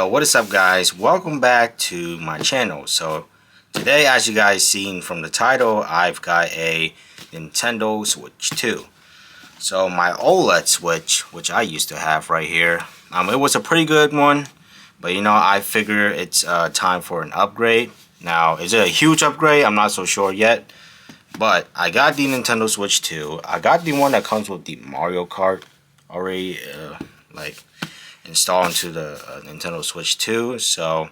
Yo, what is up guys? Welcome back to my channel. So today, as you guys seen from the title, I've got a Nintendo Switch 2. So my OLED Switch, which I used to have right here, it was a pretty good one, but you know, I figure it's time for an upgrade. Now, is it a huge upgrade? I'm not so sure yet, but I got the Nintendo Switch 2. I got the one that comes with the Mario Kart already installed into the Nintendo Switch 2. So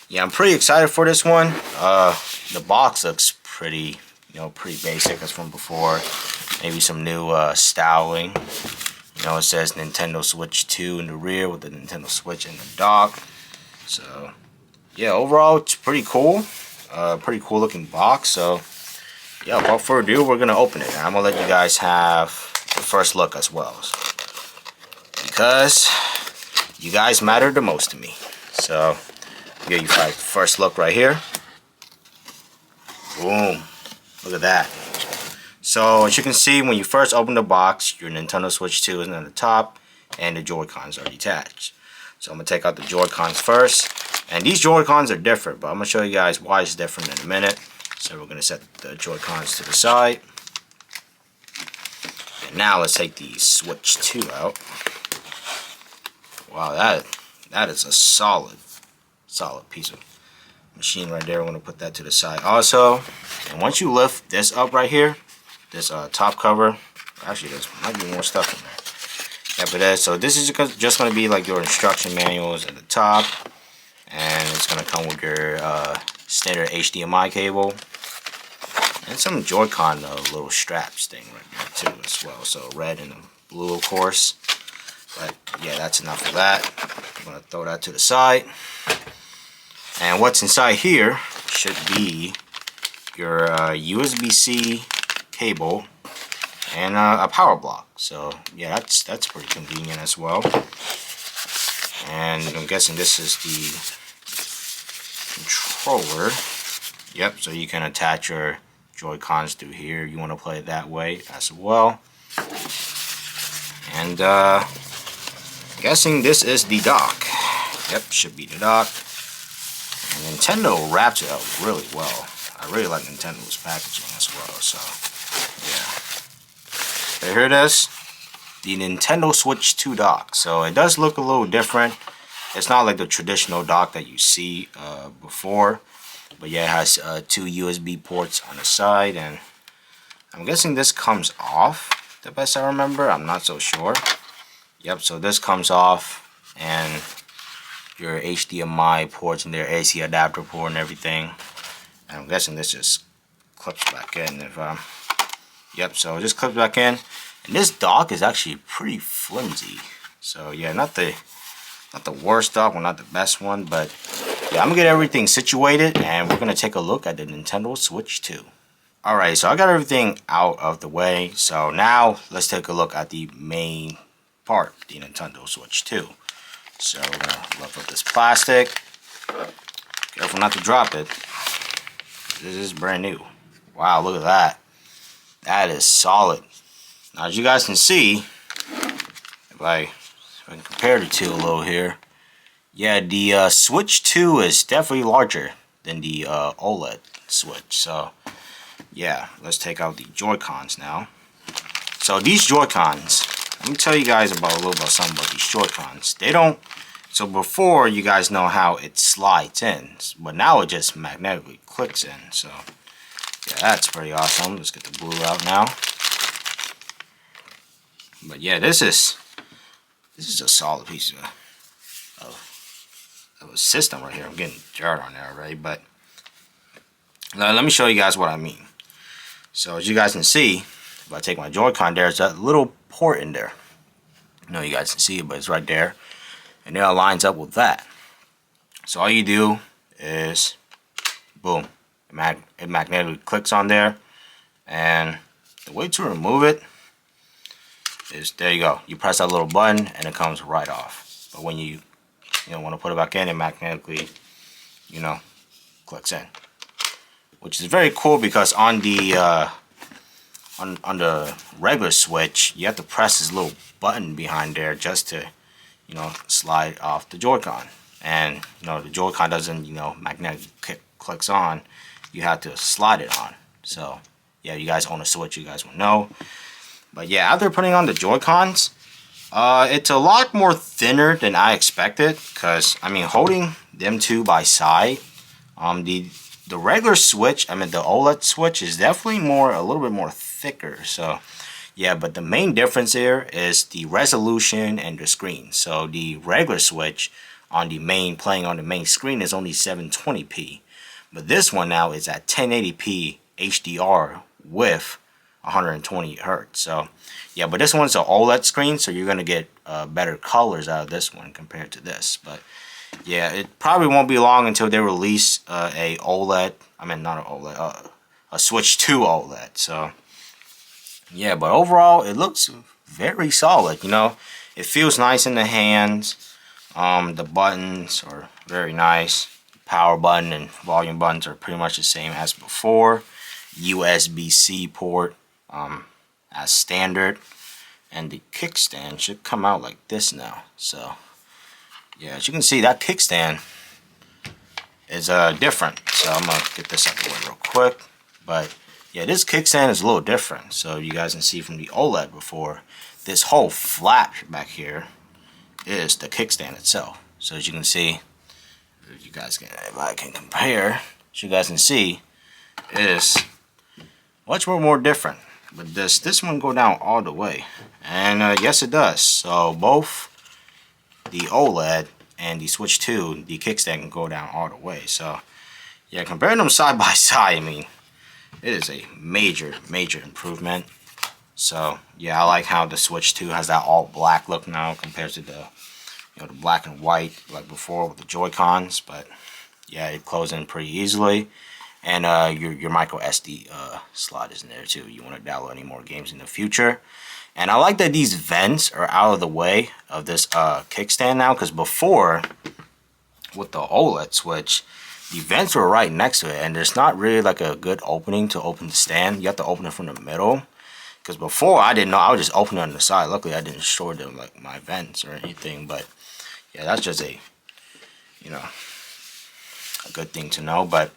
yeah, I'm pretty excited for this one. The box looks pretty basic as from before. Maybe some new styling. You know, it says Nintendo Switch 2 in the rear with the Nintendo Switch in the dock. So yeah, overall it's pretty cool. Pretty cool looking box. So yeah, without further ado, we're gonna open it, and I'm gonna let you guys have the first look as well, because you guys matter the most to me. So give you guys the first look right here. Boom, look at that. So as you can see, when you first open the box, your Nintendo Switch 2 is on the top and the Joy-Cons are detached. So I'm gonna take out the Joy-Cons first, and these Joy-Cons are different, but I'm gonna show you guys why it's different in a minute. So we're gonna set the Joy-Cons to the side, and now let's take the Switch 2 out. Wow, that is a solid piece of machine right there. I'm gonna put that to the side also. And once you lift this up right here, this top cover, actually there's might be more stuff in there. Yeah, but that, so this is just gonna be like your instruction manuals at the top, and it's gonna come with your standard HDMI cable and some Joy-Con little straps thing right there too as well. So red and blue, of course. But yeah, that's enough of that. I'm gonna throw that to the side. And what's inside here should be your USB-C cable and a power block. So yeah, that's pretty convenient as well. And I'm guessing this is the controller. Yep, so you can attach your Joy-Cons through here. You want to play it that way as well. And guessing this is the dock. Yep, should be the dock. And Nintendo wraps it up really well. I really like Nintendo's packaging as well. So yeah, so here it is, the Nintendo Switch 2 dock. So it does look a little different. It's not like the traditional dock that you see before, but yeah, it has two USB ports on the side, and I'm guessing this comes off, the best I remember. I'm not so sure. Yep, so this comes off, and your HDMI ports and their AC adapter port and everything. And I'm guessing this just clips back in. Yep, so it just clips back in. And this dock is actually pretty flimsy. So yeah, not the worst dock, well, not the best one, but yeah, I'm gonna get everything situated, and we're gonna take a look at the Nintendo Switch 2. Alright, so I got everything out of the way. So now let's take a look at the main part, the Nintendo Switch 2. So we're gonna lift up this plastic. Careful not to drop it. This is brand new. Wow, look at that. That is solid. Now, as you guys can see, if I can compare the two a little here, yeah, the Switch 2 is definitely larger than the OLED Switch. So yeah, let's take out the Joy-Cons now. So these Joy-Cons, let me tell you guys a little about something about these Joy-Cons. They don't, so before, you guys know how it slides in, but now it just magnetically clicks in. So yeah, that's pretty awesome. Let's get the blue out now. But yeah, this is a solid piece of a system right here. I'm getting dirt on there already, but let me show you guys what I mean. So as you guys can see, if I take my Joy-Con, there's that little port in there. I know you guys can see it, but it's right there, and then it lines up with that. So all you do is boom, it magnetically clicks on there, and the way to remove it is, there you go, you press that little button and it comes right off. But when you want to put it back in, it magnetically clicks in, which is very cool, because on the on the regular Switch, you have to press this little button behind there just to slide off the Joy-Con. and the Joy-Con doesn't magnetic clicks on. You have to slide it on. So yeah, you guys own a Switch, you guys will know. But yeah, after putting on the Joy-Cons, it's a lot more thinner than I expected, because I mean, holding them two by side, the regular Switch, I mean the OLED Switch, is definitely a little bit more thicker. So yeah, but the main difference here is the resolution and the screen. So the regular Switch playing on the main screen is only 720p, but this one now is at 1080p HDR with 120 hertz. So yeah, but this one's an OLED screen, so you're gonna get better colors out of this one compared to this. But yeah, it probably won't be long until they release a OLED. I mean, not an OLED, a Switch 2 OLED. So yeah, but overall it looks very solid. It feels nice in the hands. The buttons are very nice. Power button and volume buttons are pretty much the same as before. USB-C port as standard, and the kickstand should come out like this now. So yeah, as you can see, that kickstand is different. So I'm gonna get this out of the way real quick. But yeah, this kickstand is a little different. So you guys can see from the OLED before, this whole flap back here is the kickstand itself. So as you can see, if I can compare, as you guys can see, is much more different. But this one go down all the way, and yes, it does. So both the OLED and the Switch 2, the kickstand can go down all the way. So yeah, comparing them side by side, I mean, it is a major improvement. So yeah, I like how the Switch 2 has that all black look now compared to the the black and white like before with the Joy-Cons. But yeah, it closes in pretty easily. And your micro SD slot is in there too. You want to download any more games in the future. And I like that these vents are out of the way of this kickstand now, because before, with the OLED Switch, the vents were right next to it, and there's not really like a good opening to open the stand. You have to open it from the middle. Because before, I didn't know. I would just open it on the side. Luckily, I didn't short them like my vents or anything. But yeah, that's just a good thing to know. But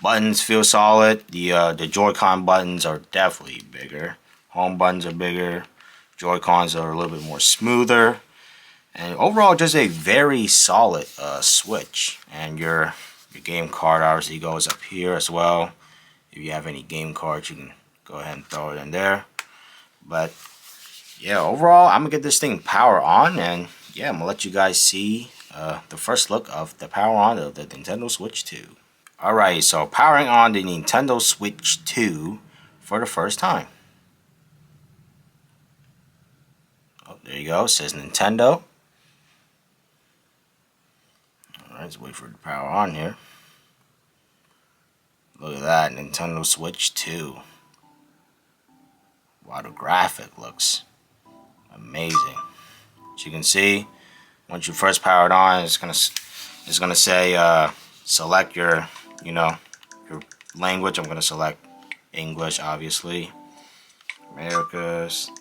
buttons feel solid. The Joy-Con buttons are definitely bigger. Home buttons are bigger. Joy-Cons are a little bit more smoother. And overall, just a very solid Switch. And your game card obviously goes up here as well. If you have any game cards, you can go ahead and throw it in there. But yeah, overall, I'm gonna get this thing power on, and yeah, I'm gonna let you guys see the first look of the power on of the Nintendo Switch 2. Alright, so powering on the Nintendo Switch 2 for the first time. Oh, there you go, it says Nintendo. Alright, let's wait for it to power on here. Look at that, Nintendo Switch 2. Wow, the graphic looks amazing. As you can see, once you first power it on, it's gonna say select your your language. I'm gonna select English, obviously. Americas.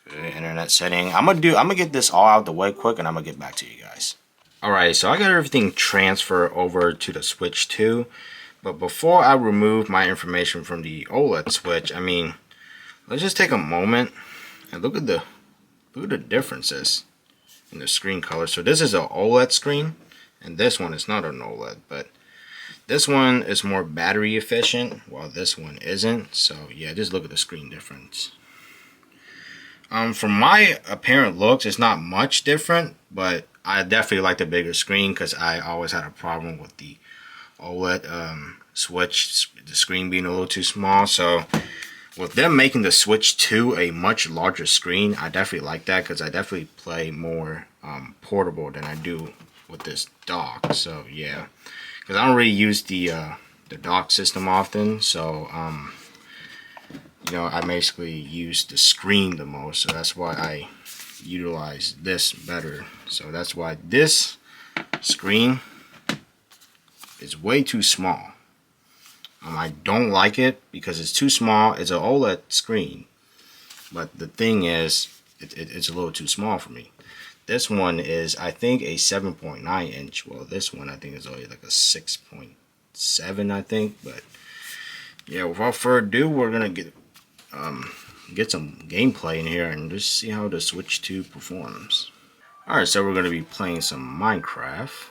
Okay, internet setting. I'm gonna get this all out the way quick, and I'm gonna get back to you guys. Alright, so I got everything transferred over to the Switch 2. But before I remove my information from the OLED Switch, I mean, let's just take a moment and look at the differences in the screen color. So this is an OLED screen, and this one is not an OLED, but this one is more battery efficient, while this one isn't. So yeah, just look at the screen difference. From my apparent looks, it's not much different, but I definitely like the bigger screen because I always had a problem with the OLED Switch, the screen being a little too small. So with them making the Switch 2 a much larger screen, I definitely like that because I definitely play more portable than I do with this dock. So yeah, because I don't really use the dock system often, so I basically use the screen the most, so that's why I utilize this better. So that's why this screen is way too small. I don't like it because it's too small. It's an OLED screen, but the thing is, it's a little too small for me. this one is, I think, a 7.9 inch. Well, this one I think is only like a 6.7, I think. But yeah, without further ado, we're gonna get some gameplay in here and just see how the Switch 2 performs. Alright, so we're gonna be playing some Minecraft.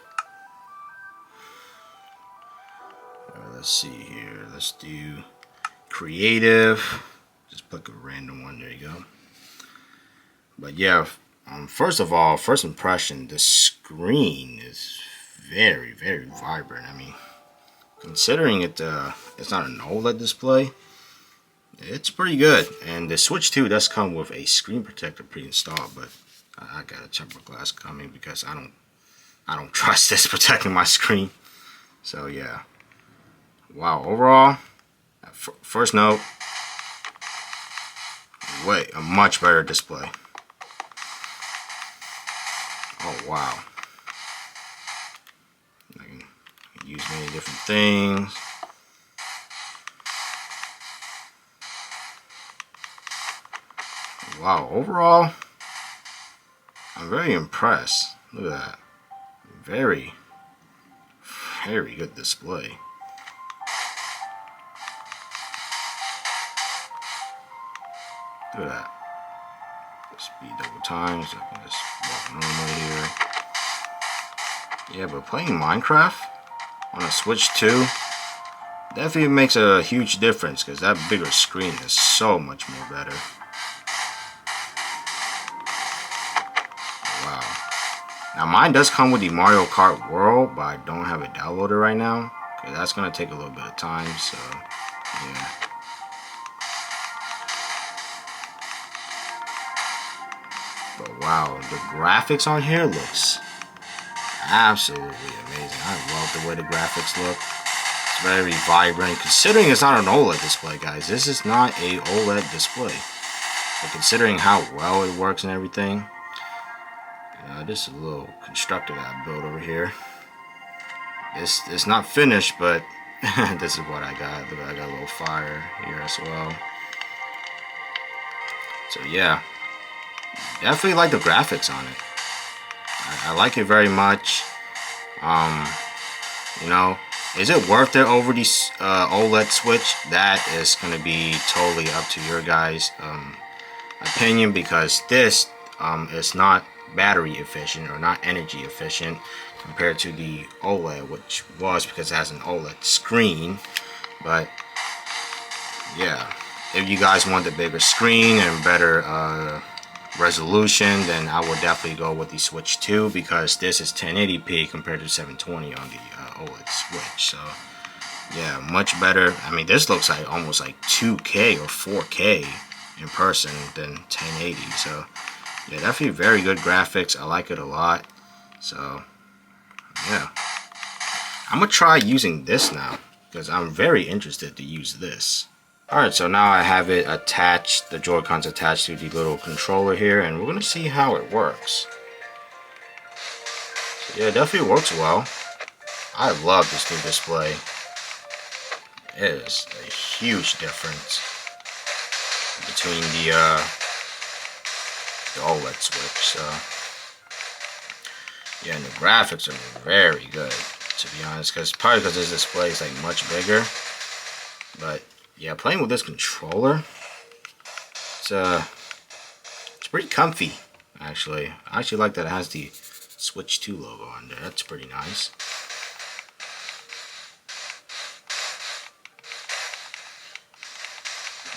Let's see here. Let's do creative. Just pick a random one. There you go. But yeah, first of all, first impression, the screen is very, very vibrant. I mean, considering it's not an OLED display, it's pretty good. And the Switch 2 does come with a screen protector pre-installed, but I got a tempered glass coming because I don't trust this protecting my screen. So yeah. Wow, overall, first note, a much better display. Oh wow. I can use many different things. Wow, overall, I'm very impressed. Look at that. Very, very good display. Look at that. Speed double time, so I can just walk normally here. Yeah, but playing Minecraft on a Switch 2 definitely makes a huge difference because that bigger screen is so much more better. Wow. Now mine does come with the Mario Kart World, but I don't have it downloaded right now because that's going to take a little bit of time, so yeah. But wow, the graphics on here looks absolutely amazing. I love the way the graphics look. It's very vibrant. Considering it's not an OLED display, guys. This is not a OLED display. But considering how well it works and everything. This is a little constructor that I built over here. It's not finished, but this is what I got. I got a little fire here as well. So yeah. Definitely like the graphics on it. I like it very much. You know, is it worth it over the OLED Switch? That is going to be totally up to your guys' opinion, because this is not battery efficient or not energy efficient compared to the OLED, which was, because it has an OLED screen. But yeah, if you guys want the bigger screen and better resolution, then I would definitely go with the Switch 2, because this is 1080p compared to 720 on the OLED Switch. So yeah, much better. I mean, this looks like almost like 2K or 4K in person than 1080. So yeah, definitely very good graphics. I like it a lot. So yeah, I'm gonna try using this now because I'm very interested to use this. Alright, so now I have it attached, the Joy-Cons attached to the little controller here, and we're going to see how it works. So yeah, it definitely works well. I love this new display. It is a huge difference between the OLED Switch. So yeah, and the graphics are very good, to be honest, probably because this display is like much bigger. But yeah, playing with this controller, it's pretty comfy, actually. I actually like that it has the Switch 2 logo on there. That's pretty nice.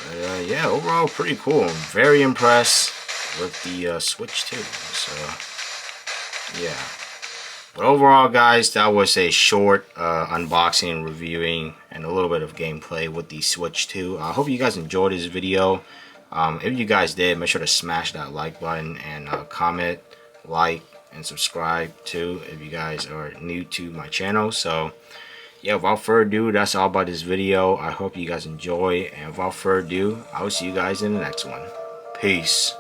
But yeah, overall pretty cool. I'm very impressed with the Switch 2. So yeah. But overall, guys, that was a short unboxing and reviewing and a little bit of gameplay with the Switch 2. I hope you guys enjoyed this video. If you guys did, make sure to smash that like button and comment, like, and subscribe too if you guys are new to my channel. So yeah, without further ado, that's all about this video. I hope you guys enjoy, and without further ado, I will see you guys in the next one. Peace.